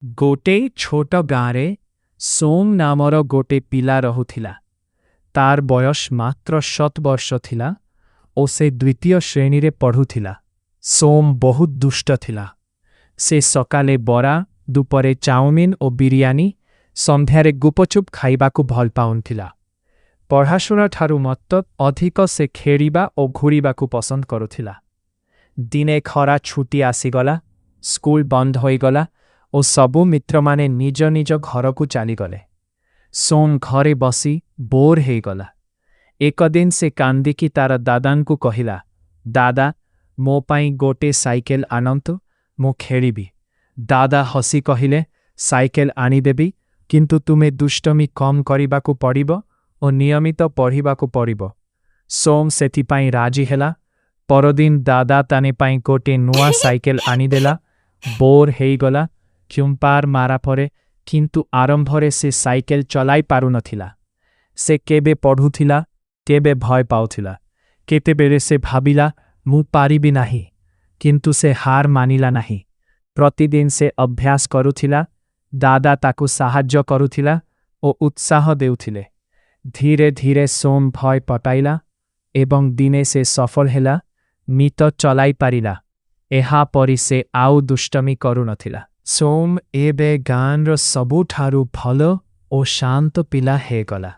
गोटे छोट गाँरे सोम नामर गोटे पिला रहुथिला। तार बयस मात्र 7 वर्ष थिला ओ से द्वितीय श्रेणी रे पढ़ुथिला। सोम बहुत दुष्ट थिला। से सकाले बरा, दुपरे चाउमिन ओ बिरियानी, संध्यारे गुपचुप खाइबाकू भल पाउनथिला। पढ़ाशुना ठारू मत्त अधिक से खेलिबा ओ घुरिबाकू पसंद करुथिला। दिने खरा छुट्टी आसीगला, स्कूल बंद होईगला ओ सबु मित्र माने निज निज घर को चलीगले। सोम घरे बसी बोर हेगला। एक दिन से कांदिकी तार दादान को कहिला, दादा मो पाई गोटे साइकेल आनंतु, मो खेलिबी। दादा हसी कहिले, साइकेल आनीदेबी, किंतु तुमे दुष्टमी कम करिबाकू पड़िबो ओ नियमित पढ़िबाकू पड़िबो। सोम सेथिपाई राजी हेला। परदिन दादा ताने पाई गोटे नुआ साइकेल आनीदेला। बोर हेगला, क्युम्पार मारा परे, किंतु आरंभरे से साइकेल चलाई पारु नथिला। से केबे पढ़ुथिला, केबे भय पाउथिला। केतेबेले से भाबिला मु पारिबी नाही, किंतु से हार मानिला नाही। प्रतिदिन से अभ्यास करुथिला। दादा ताकू साहाज्य करुथिला ओ उत्साह देउथिले। धीरे धीरे सोम भय पटाइला एवं दिने से सफल हेला, मित चलाई पारिला। एहा परि से आउ दुष्टमी करू नथिला। सोम एबे गाँर सबुठारू भल ओ शांत पिला हेगला।